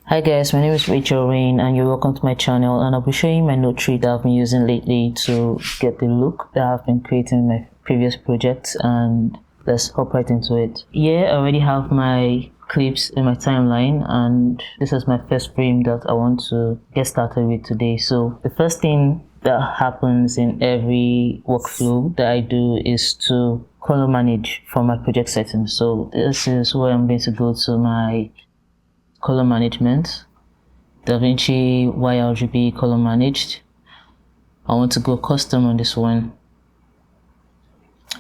Hi guys, my name is Rachel Rain and you're welcome to my channel, and I'll be showing my note tree that I've been using lately to get the look that I've been creating in my previous projects, and let's hop right into it. Here I already have my clips in my timeline, and this is my first frame that I want to get started with today. So the first thing that happens in every workflow that I do is to color manage from my project settings. So this is where I'm going to go to my color management, DaVinci YRGB color managed. I want to go custom on this one.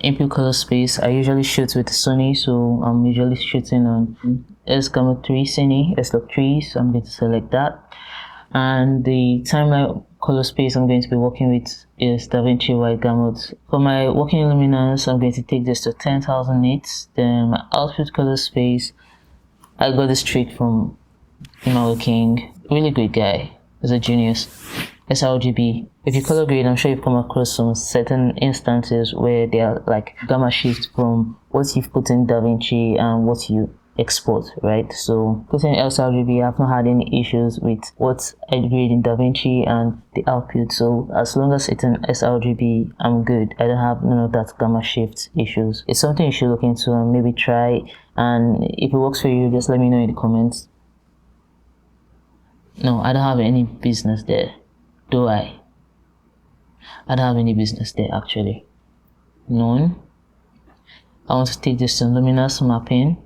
Input color space, I usually shoot with Sony, so I'm usually shooting on S-3 Cine, S-3, so I'm going to select that. And the timeline color space I'm going to be working with is DaVinci Wide Gamut. For my working luminance, I'm going to take this to 10,000 nits. Then my output color space, I got this trick from Emmanuel King, really good guy, he's a genius. sRGB. If you color grade, I'm sure you've come across some certain instances where they are like gamma shift from what you've put in DaVinci and what you export, right? So putting sRGB, I've not had any issues with what I grade in DaVinci and the output. So as long as it's an sRGB, I'm good. I don't have none of that gamma shift issues. It's something you should look into and maybe try. And if it works for you, just let me know in the comments. No, I don't have any business there, do I? I don't have any business there actually. None. I want to take this to luminous mapping.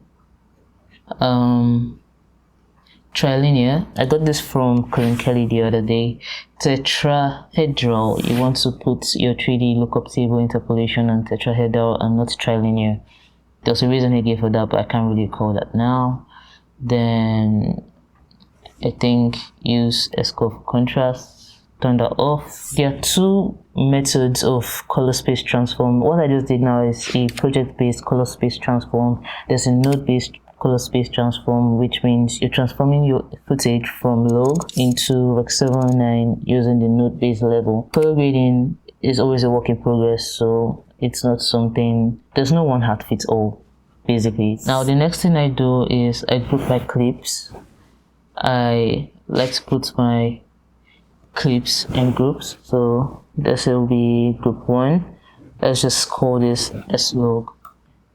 Trilinear. I got this from Cullen Kelly the other day. Tetrahedral. You want to put your 3D lookup table interpolation on tetrahedral and not trilinear. There's a reason he gave for that, but I can't really recall that now. Then I think use S-curve contrast, turn that off. There are two methods of color space transform. What I just did now is a project-based color space transform. There's a node-based color space transform, which means you're transforming your footage from log into Rec 709 using the node-based level. Color grading is always a work in progress, so it's not something, there's no one hat fits all, basically. Now the next thing I do is I group my clips. I like to put my clips in groups, so this will be group 1. Let's just call this S-log.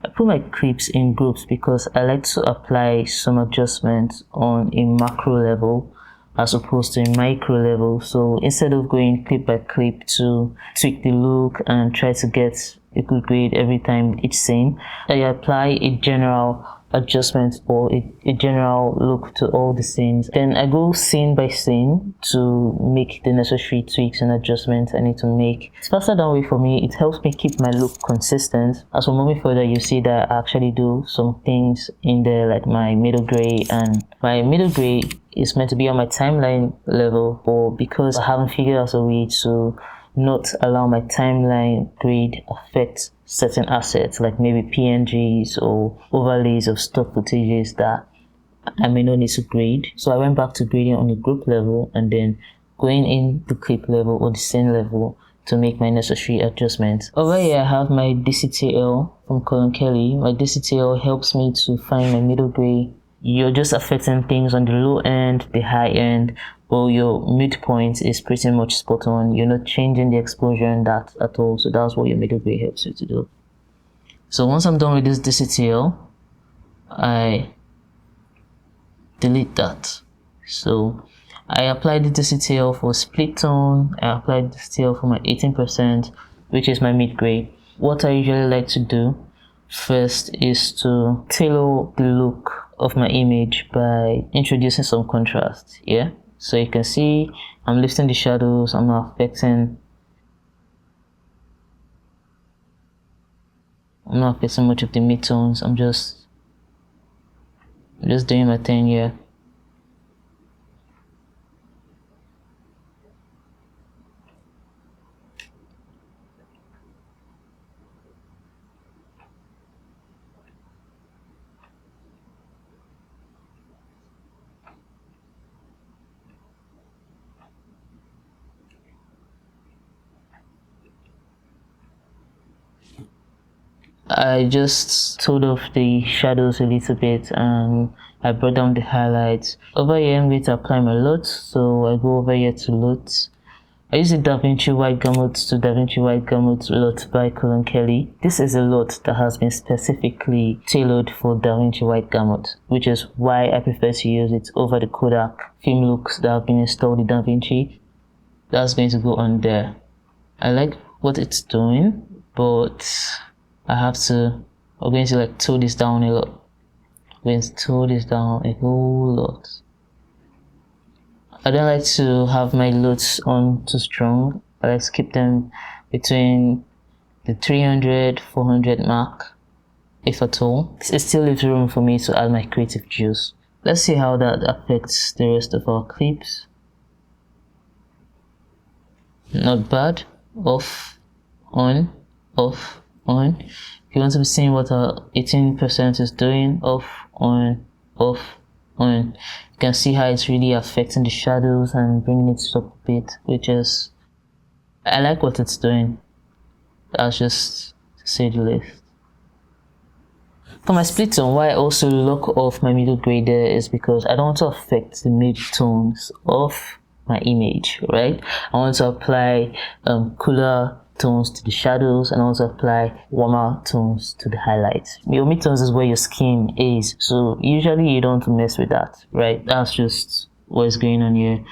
I put my clips in groups because I like to apply some adjustments on a macro level as opposed to a micro level. So instead of going clip by clip to tweak the look and try to get a good grade every time each scene, I apply a general adjustment or a general look to all the scenes. Then I go scene by scene to make the necessary tweaks and adjustments I need to make. It's faster that way for me. It helps me keep my look consistent. As we're moving further, you see that I actually do some things in there like my middle gray, and my middle gray is meant to be on my timeline level, but because I haven't figured out a way to not allow my timeline grade affect certain assets like maybe PNGs or overlays of stock footages that I may not need to grade. So I went back to grading on the group level and then going in the clip level or the scene level to make my necessary adjustments. Over here I have my DCTL from Cullen Kelly. My DCTL helps me to find my middle gray. You're just affecting things on the low end, the high end, but your midpoint is pretty much spot on. You're not changing the exposure in that at all, so that's what your middle gray helps you to do. So once I'm done with this DCTL, I delete that. So I applied the DCTL for split tone, I applied the DCTL for my 18%, which is my mid gray. What I usually like to do first is to tailor the look of my image by introducing some contrast. Yeah, so you can see I'm lifting the shadows, I'm not affecting much of the midtones. I'm just doing my thing here. I just toned off the shadows a little bit and I brought down the highlights. Over here I'm going to apply my LUT, so I go over here to LUT. I use the DaVinci White Gamut to DaVinci White Gamut LUT by Cullen Kelly. This is a LUT that has been specifically tailored for DaVinci White Gamut, which is why I prefer to use it over the Kodak film looks that have been installed in DaVinci. That's going to go on there. I like what it's doing, but I'm going to like tone this down a lot. I'm going to tone this down a whole lot. I don't like to have my LUTs on too strong. I like to keep them between the 300-400 mark, if at all. It still leaves room for me to add my creative juice. Let's see how that affects the rest of our clips. Not bad. Off, on, off, on. If you want to be seeing what our 18% is doing, off, on, you can see how it's really affecting the shadows and bringing it up a bit, which is, I like what it's doing. That's just to say the least. For my split tone, why I also lock off my middle grade there is because I don't want to affect the mid-tones of my image, right? I want to apply cooler tones to the shadows and also apply warmer tones to the highlights. Your mid-tones is where your skin is, so usually you don't mess with that, right? That's just what's going on here.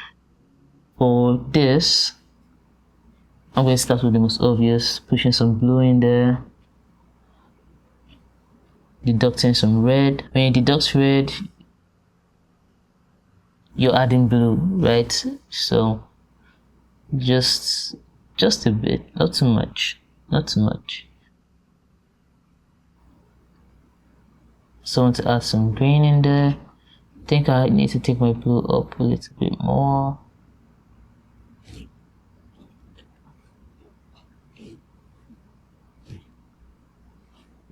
For this, I'm going to start with the most obvious, pushing some blue in there, deducting some red. When you deduct red, you're adding blue, right? So just a bit, not too much. So I want to add some green in there. I think I need to take my blue up a little bit more.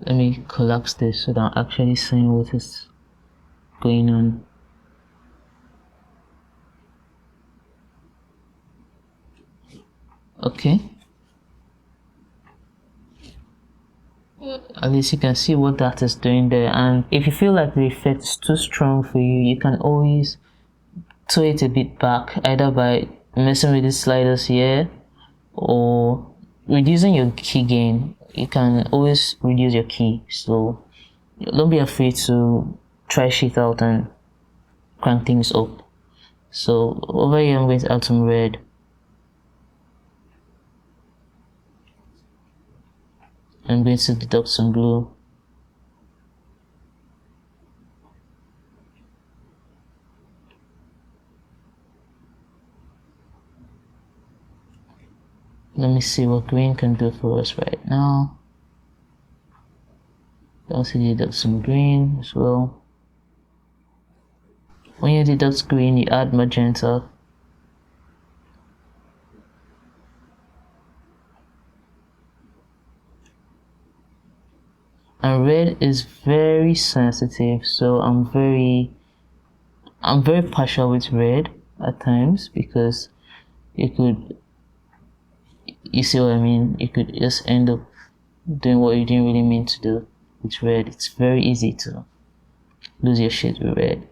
Let me collapse this so that I'm actually seeing what is going on. Okay. At least you can see what that is doing there, and if you feel like the effect is too strong for you, you can always tone it a bit back, either by messing with the sliders here or reducing your key gain. You can always reduce your key, so don't be afraid to try shit out and crank things up. So over here I'm going to add some red. I'm going to deduct some blue. Let me see what green can do for us right now. Also deduct some green as well. When you deduct green, you add magenta. And red is very sensitive, so I'm very partial with red at times, because you see what I mean? You could just end up doing what you didn't really mean to do with red. It's very easy to lose your shit with red.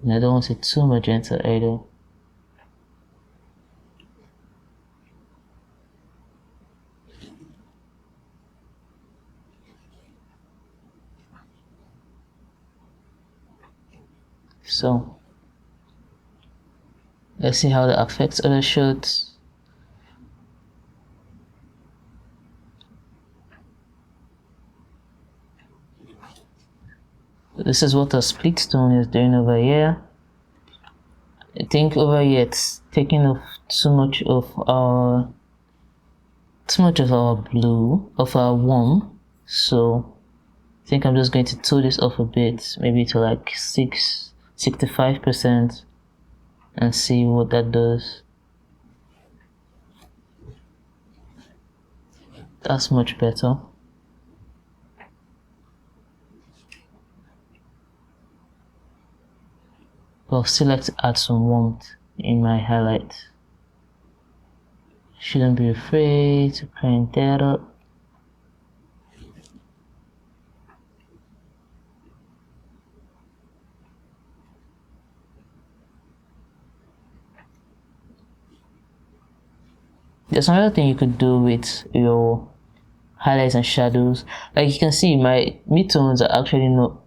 And I don't want it too magenta either. So let's see how that affects other shots. This is what a split tone is doing over here. I think over here it's taking off too much of our blue, of our warm. So I think I'm just going to tone this off a bit, maybe to like 65%, and see what that does. That's much better. But I'll still like to add some warmth in my highlight. Shouldn't be afraid to crank that up. There's another thing you could do with your highlights and shadows. Like you can see, my midtones are actually not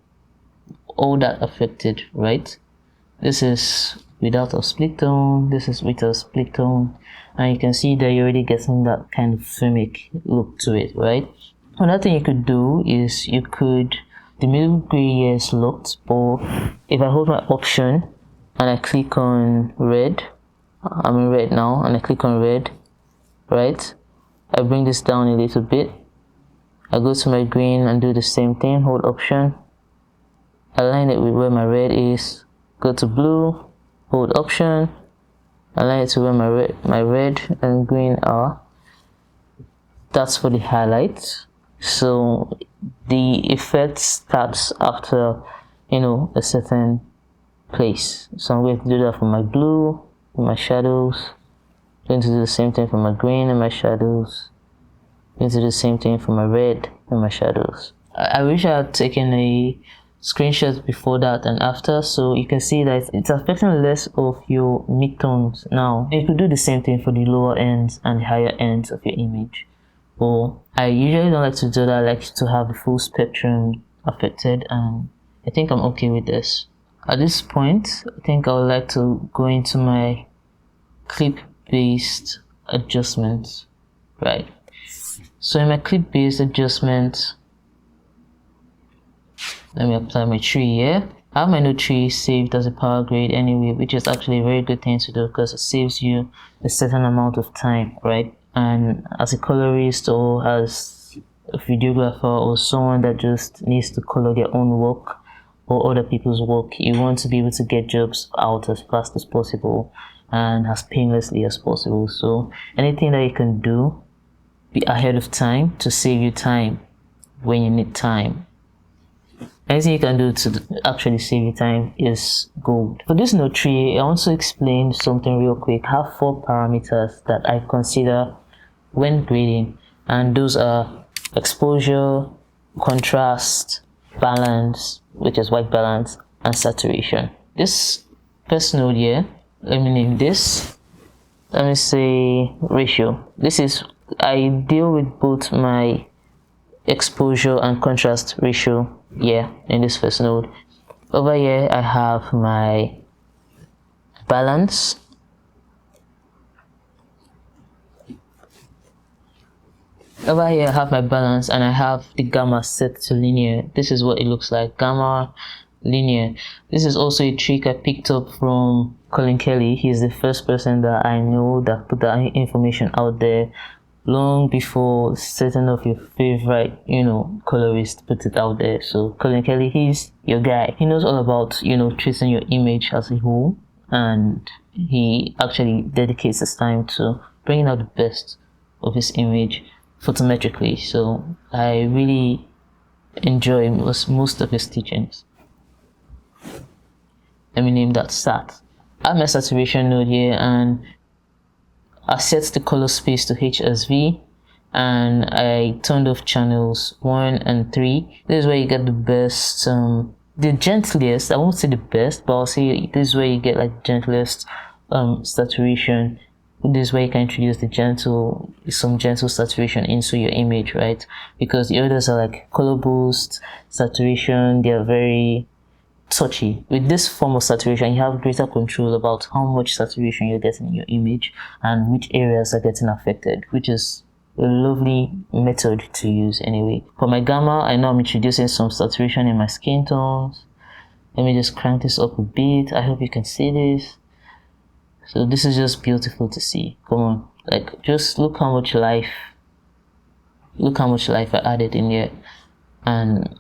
all that affected, right? This is without a split tone, this is with a split tone, and you can see that you're already getting that kind of filmic look to it, right? Another thing you could do is the middle gray here is locked, but if I hold my option and I click on red, I'm in red now, and I click on red, right? I bring this down a little bit, I go to my green and do the same thing, hold option, align it with where my red is, go to blue, hold option, align it to where my red and green are. That's for the highlights. So the effect starts after, a certain place. So I'm going to do that for my blue, for my shadows. I'm going to do the same thing for my green and my shadows. I'm going to do the same thing for my red and my shadows. I wish I had taken a screenshot before that and after, so you can see that it's affecting less of your midtones now. You could do the same thing for the lower ends and the higher ends of your image. But I usually don't like to do that. I like to have the full spectrum affected, and I think I'm okay with this. At this point, I think I would like to go into my clip-based adjustments, right? So in my clip-based adjustment, let me apply my tree here. I have my new tree saved as a power grade anyway, which is actually a very good thing to do because it saves you a certain amount of time, right? And as a colorist or as a videographer or someone that just needs to color their own work or other people's work, you want to be able to get jobs out as fast as possible and as painlessly as possible. So anything that you can do, be ahead of time to save you time when you need time. Anything you can do to actually save you time is gold. For this node tree, I want to explain something real quick. I have 4 parameters that I consider when grading, and those are exposure, contrast, balance, which is white balance, and saturation. This first node here, let me name this, let me say ratio. I deal with both my exposure and contrast ratio here in this first node. Over here I have my balance, and I have the gamma set to linear. This is what it looks like, gamma linear. This is also a trick I picked up from Cullen Kelly. He's the first person that I know that put that information out there long before certain of your favorite, colorists put it out there. So Cullen Kelly, he's your guy. He knows all about, treating your image as a whole, and he actually dedicates his time to bringing out the best of his image photometrically. So I really enjoy most of his teachings. Let me name that sat. I have my saturation node here, and I set the color space to HSV, and I turned off channels 1 and 3. This is where you get the best, the gentlest, I won't say the best, but I'll say this is where you get like gentlest saturation. This is where you can introduce some gentle saturation into your image, right? Because the others are like color boost, saturation, they are very touchy. With this form of saturation, you have greater control about how much saturation you're getting in your image and which areas are getting affected, which is a lovely method to use anyway. For my gamma, I know I'm introducing some saturation in my skin tones. Let me just crank this up a bit. I hope you can see this. So this is just beautiful to see. Come on, like just look how much life I added in here. And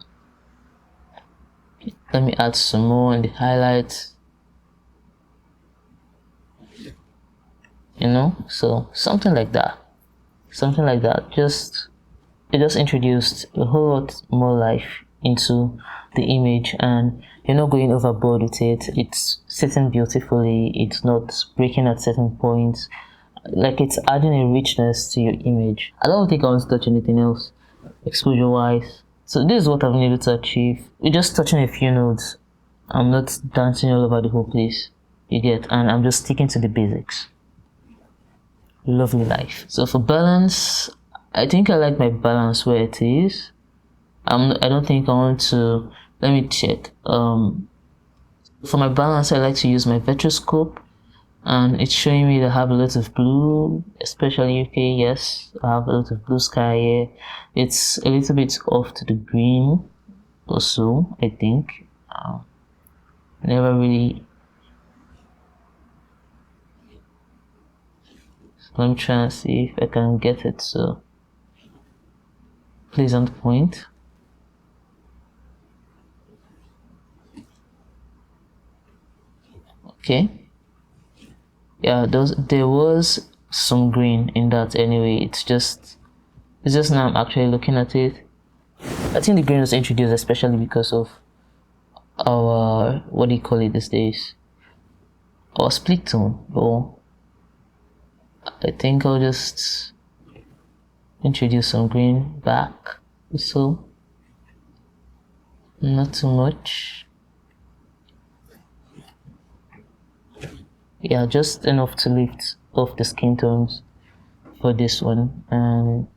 let me add some more in the highlights, so something like that, it just introduced a whole lot more life into the image, and you're not going overboard with it. It's sitting beautifully, it's not breaking at certain points, like it's adding a richness to your image. I don't think I want to touch anything else exposure wise. So this is what I've been able to achieve. We're just touching a few nodes. I'm not dancing all over the whole place, you get, and I'm just sticking to the basics. lovely life. So for balance, I think I like my balance where it is. I don't think I want to, let me check. For my balance, I like to use my vetroscope, and it's showing me that I have a lot of blue, especially UK. Yes, I have a lot of blue sky here. It's a little bit off to the green or so, I think. Never really. Let me try and see if I can get it so pleasant point. Okay. Yeah, there was some green in that anyway. It's just now I'm actually looking at it. I think the green was introduced especially because of our, what do you call it these days? Our split tone. Or I think I'll just introduce some green back, so not too much. Yeah, just enough to lift off the skin tones for this one. And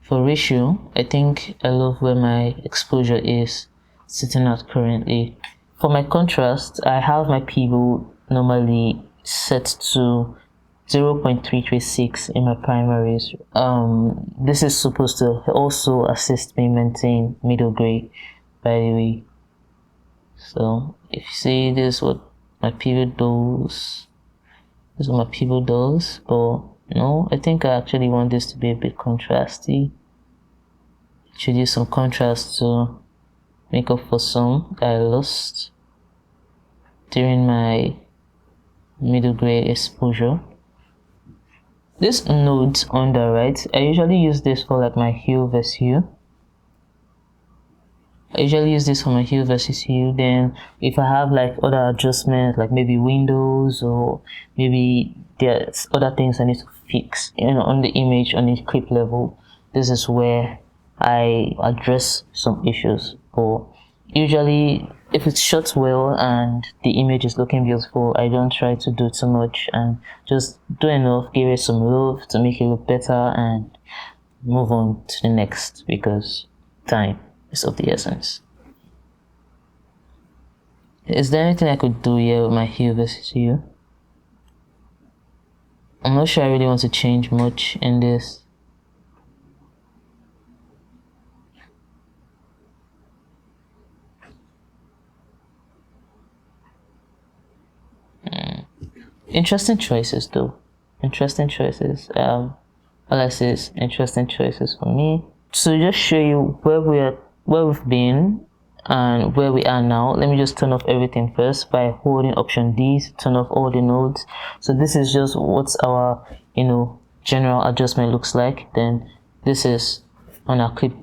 for ratio, I think I love where my exposure is sitting at currently. For my contrast, I have my pivot normally set to 0.336 in my primaries. This is supposed to also assist me maintain middle grade, by the way. So if you see this is what my pivot does. This is what my pivot does, but no, I think I actually want this to be a bit contrasty. Should use some contrast to make up for some that I lost during my middle grade exposure. This nodes under, right? I usually use this for like my hue versus hue. I usually use this for my hue versus hue. Then if I have like other adjustments, like maybe windows, or maybe there's other things I need to fix, you know, on the image, on the clip level, this is where I address some issues. But usually if it's shot well and the image is looking beautiful, I don't try to do too much and just do enough, give it some love to make it look better and move on to the next, because time is of the essence. Is there anything I could do here with my hue versus hue? I'm not sure I really want to change much in this. Interesting choices though. Interesting choices. All I say is interesting choices for me. So just show you where we've been and where we are now. Let me just turn off everything first by holding Option D to turn off all the nodes. So this is just what our, you know, general adjustment looks like. Then this is on our clip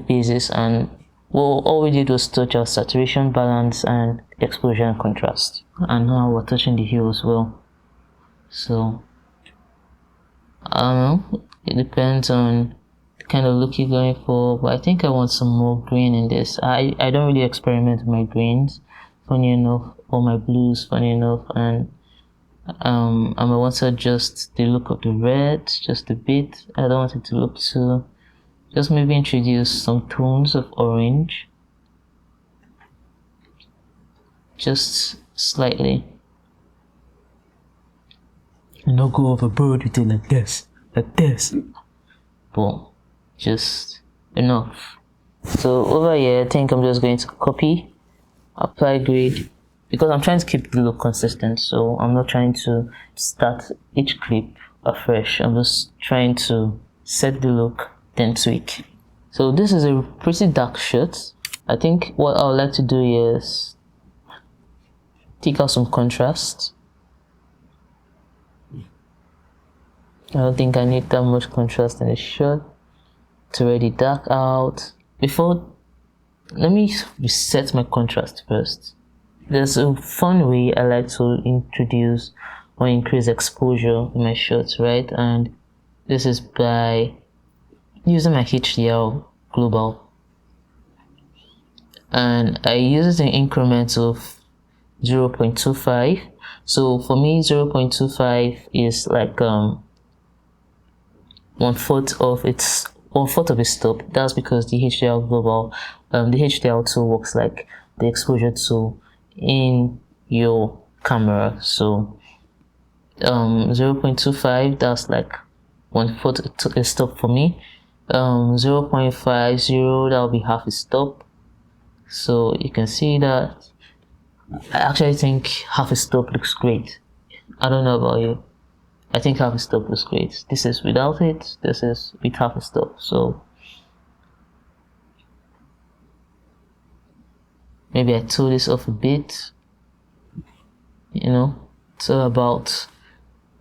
basis, and all we did was touch our saturation, balance, and exposure and contrast. And now we're touching the hue as well. So I don't know, it depends on the kind of look you're going for, but I think I want some more green in this. I don't really experiment with my greens, funny enough, or my blues, funny enough, and I want to adjust the look of the red just a bit. I don't want it to look too, just maybe introduce some tones of orange, just slightly. And not go overboard with it like this, but just enough. So over here, I think I'm just going to copy, apply grade, because I'm trying to keep the look consistent. So I'm not trying to start each clip afresh. I'm just trying to set the look, then tweak. So this is a pretty dark shot. I think what I would like to do is take out some contrast. I don't think I need that much contrast in the shot. It's already dark out. Let me reset my contrast first. There's a fun way I like to introduce or increase exposure in my shots, right? And this is by using my HDR global. And I use it in increments of 0.25. So for me, 0.25 is like one fourth of its stop. That's because the HDR global, the HDR tool works like the exposure tool in your camera. So 0.25, that's like 1/4 a stop for me. 0.50, that will be half a stop. So you can see that I actually think half a stop looks great. I don't know about you. I think half a stop looks great. This is without it, this is with half a stop. So maybe I tool this off a bit. You know, it's all about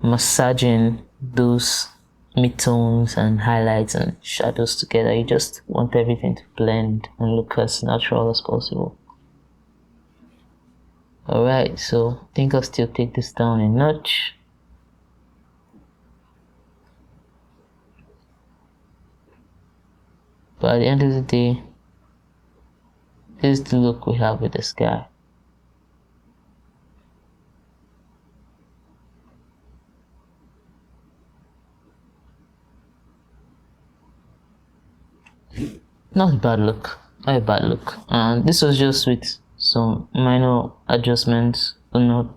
massaging those midtones and highlights and shadows together. You just want everything to blend and look as natural as possible. Alright, so I think I'll still take this down a notch. But at the end of the day, this is the look we have with the sky. Not a bad look, not a bad look. And this was just with some minor adjustments or not.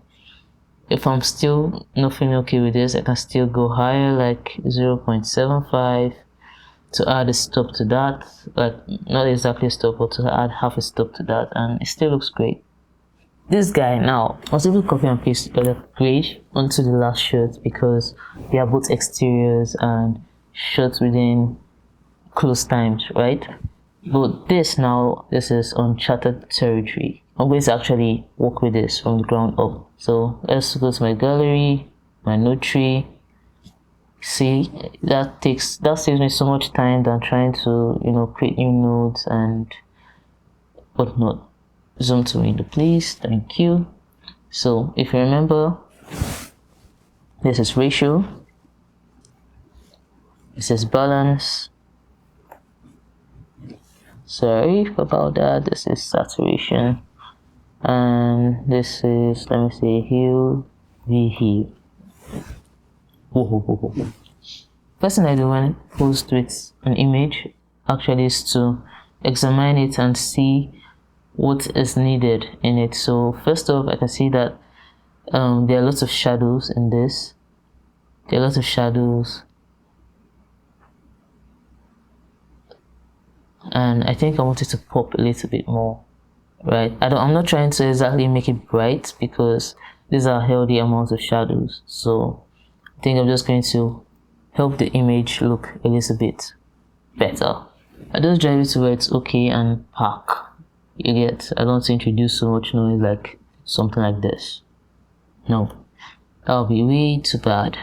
If I'm still not feeling okay with this, I can still go higher, like 0.75 to add a stop to that, like not exactly a stop, but to add half a stop to that, and it still looks great. This guy now, I was able to copy and paste the grade onto the last shot because they are both exteriors and shots within close times, right? But this now, this is uncharted territory. I'm going to actually work with this from the ground up. So let's go to my gallery, my node tree. See, that saves me so much time than trying to, create new nodes and whatnot. Zoom to window, please. Thank you. So if you remember, this is ratio, this is balance. Sorry about that. This is saturation, and this is, let me say, hue, hue. First thing I do when I post with an image actually is to examine it and see what is needed in it. So first off, I can see that there are lots of shadows in this. There are lots of shadows, and I think I want it to pop a little bit more, right? I'm not trying to exactly make it bright because these are healthy amounts of shadows. So I think I'm just going to help the image look a little bit better. I just drive it to where it's okay and park. You get, I don't want to introduce so much noise like something like this. No, that'll be way too bad.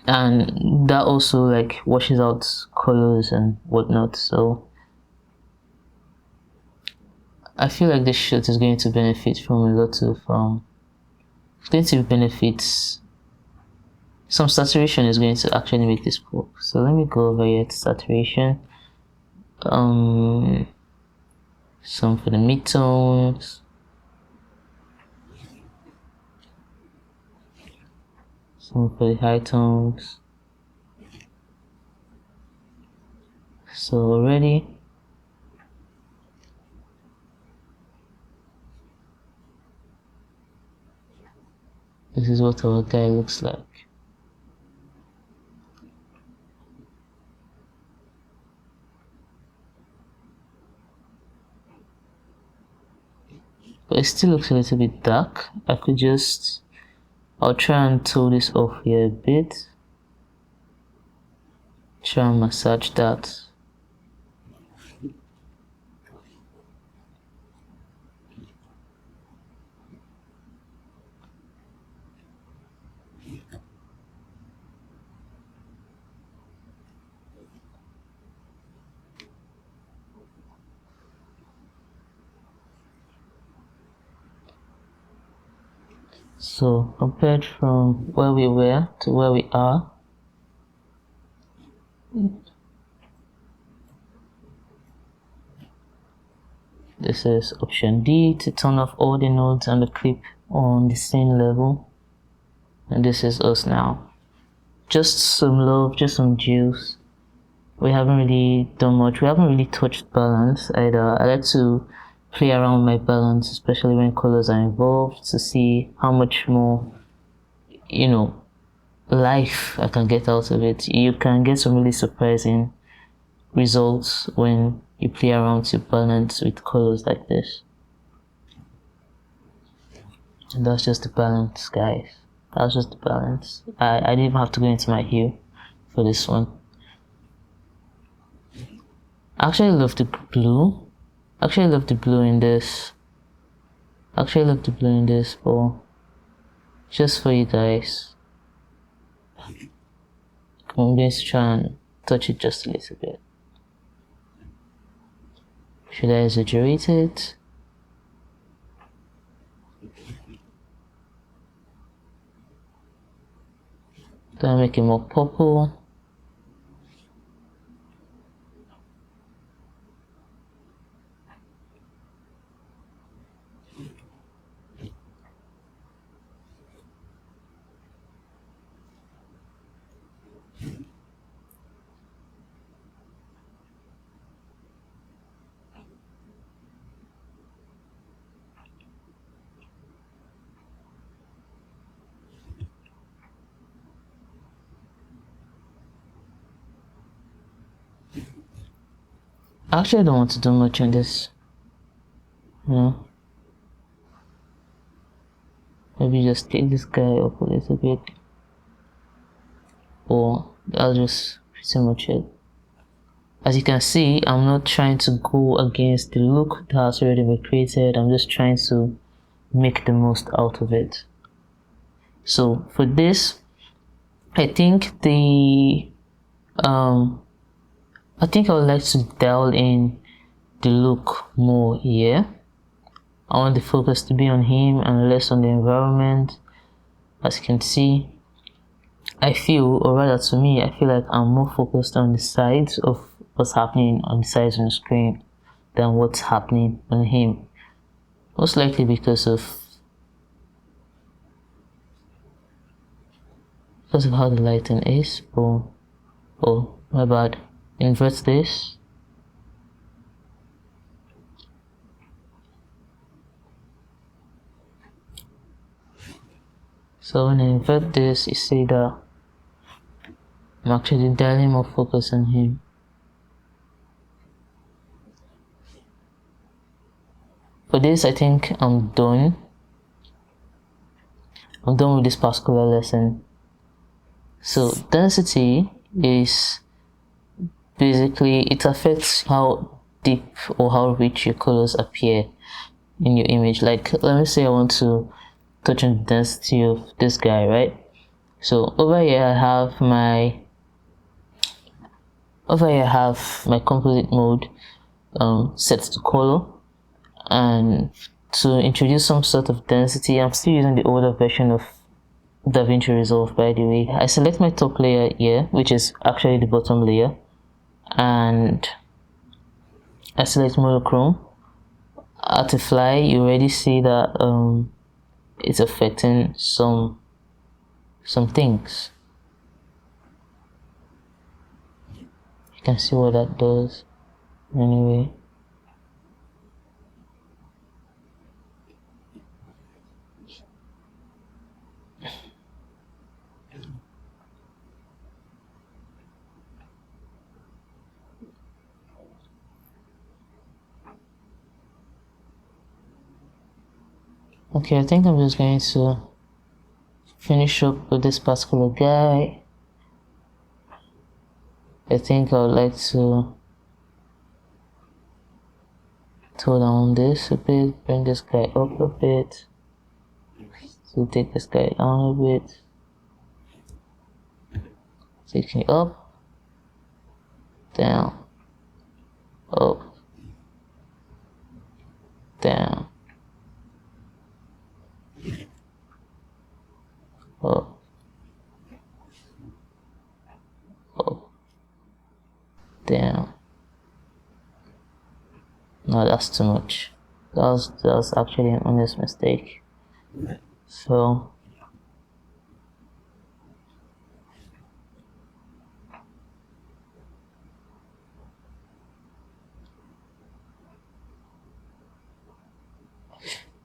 And that also like washes out colors and whatnot. So I feel like this shot is going to benefit from a lot of benefits. Some saturation is going to actually make this pop. So let me go over here to saturation. Some for the midtones. Some for the high tones. So already this is what our guy looks like. But it still looks a little bit dark. I'll try and tool this off here a bit. Try and massage that. So compared from where we were to where we are, this is option D to turn off all the nodes and the clip on the same level, and this is us now. just some love, just some juice. We haven't really done much. We haven't really touched balance either. I like to play around with my balance, especially when colors are involved, to see how much more, you know, life I can get out of it. You can get some really surprising results when you play around to balance with colors like this. And that's just the balance, guys. That's just the balance. I didn't even have to go into my hue for this one. I actually love the blue. Actually love the blue in this. But just for you guys, I'm going to try and touch it just a little bit. Should I exaggerate it? Do I make it more purple? Actually, I don't want to do much on this. Maybe just take this guy up a little bit. Or I'll just pretty much it. As you can see, I'm not trying to go against the look that has already been created. I'm just trying to make the most out of it. So for this, I think I would like to dial in the look more here. I want the focus to be on him and less on the environment. As you can see, I feel, or rather to me, I feel like I'm more focused on the sides of what's happening on the sides on the screen than what's happening on him. Most likely because of how the lighting is. Oh, my bad. Invert this. So when I invert this, you see that I'm actually dialing more focus on him. For this, I think I'm done. I'm done with this particular lesson. So density is basically, it affects how deep or how rich your colors appear in your image. Like, let me say I want to touch on the density of this guy, right? So over here I have my composite mode set to color, and to introduce some sort of density, I'm still using the older version of DaVinci Resolve, by the way. I select my top layer here, which is actually the bottom layer, and I select monochrome. At the fly, you already see that it's affecting some things. You can see what that does anyway. Okay, I think I'm just going to finish up with this particular guy. I think I would like to tone down this a bit, bring this guy up a bit, so take this guy down a bit, take it up, down, up, down, up, up, down. No, that's too much. That was actually an honest mistake. So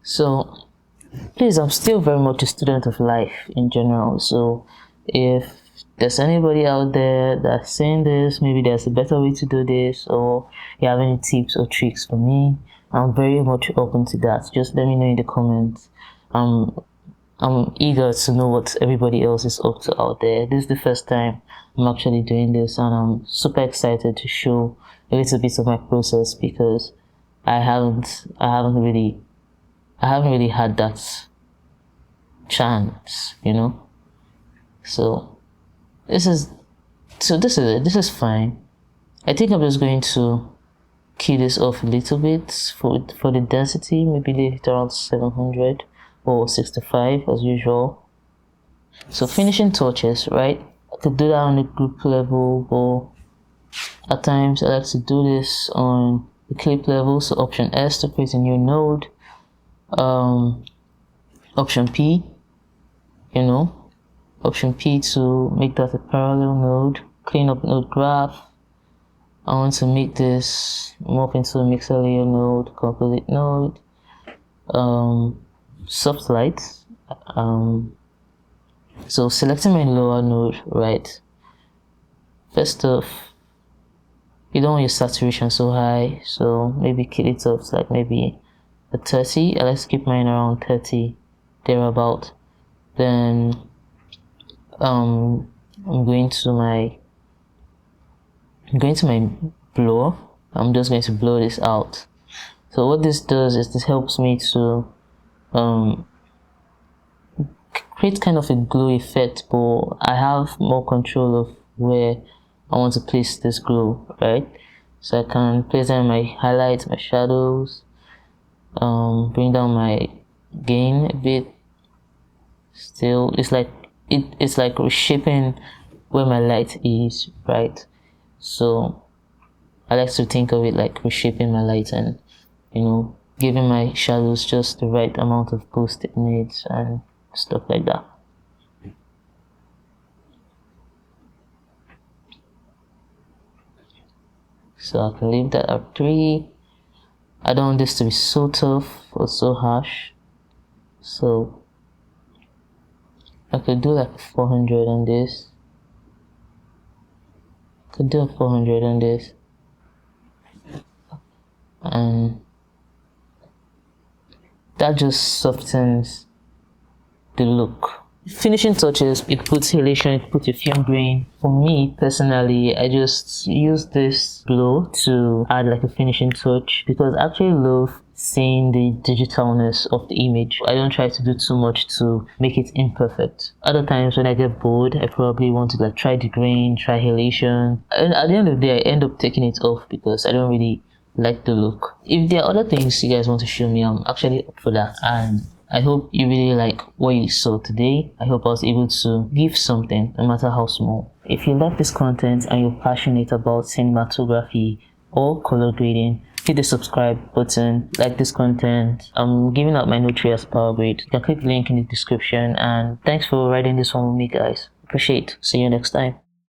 So please, I'm still very much a student of life in general. So if there's anybody out there that's saying this, maybe there's a better way to do this, or you have any tips or tricks for me, I'm very much open to that. Just let me know in the comments. I'm eager to know what everybody else is up to out there. This is the first time I'm actually doing this, and I'm super excited to show a little bit of my process, because I haven't really had that chance, you know. So this is it. This is fine. I think I'm just going to key this off a little bit for the density, maybe leave it around 700 or 65 as usual. So finishing touches, right? I could do that on the group level, or at times I like to do this on the clip level. So option S to create a new node, option P, option P to make that a parallel node, clean up node graph. I want to make this move into a mixer layer node, composite node, soft light. So selecting my lower node, right? First off, you don't want your saturation so high, so maybe kill it off to like maybe a 30. I like to keep mine around 30, thereabout. Then I'm going to my blower. I'm just going to blow this out. So what this does is this helps me to create kind of a glow effect, but I have more control of where I want to place this glow, right? So I can place them in my highlights, my shadows, bring down my gain a bit. Still, it's like reshaping where my light is, right? So I like to think of it like reshaping my light, and giving my shadows just the right amount of boost it needs and stuff like that. So I can leave that at 3. I don't want this to be so tough or so harsh, so I could do like 400 on this. Could do a 400 on this, and that just softens the look. Finishing touches, it puts halation, it puts a film grain. For me personally, I just use this glow to add like a finishing touch, because I actually love seeing the digitalness of the image. I don't try to do too much to make it imperfect. Other times when I get bored, I probably want to like try the grain, try halation, and at the end of the day I end up taking it off because I don't really like the look. If there are other things you guys want to show me, I'm actually up for that, and I hope you really like what you saw today. I hope I was able to give something, no matter how small. If you like this content and you're passionate about cinematography or color grading, hit the subscribe button, like this content. I'm giving out my note tree as POWERGRADE. You can click the link in the description, and thanks for riding this one with me, guys. Appreciate it. See you next time.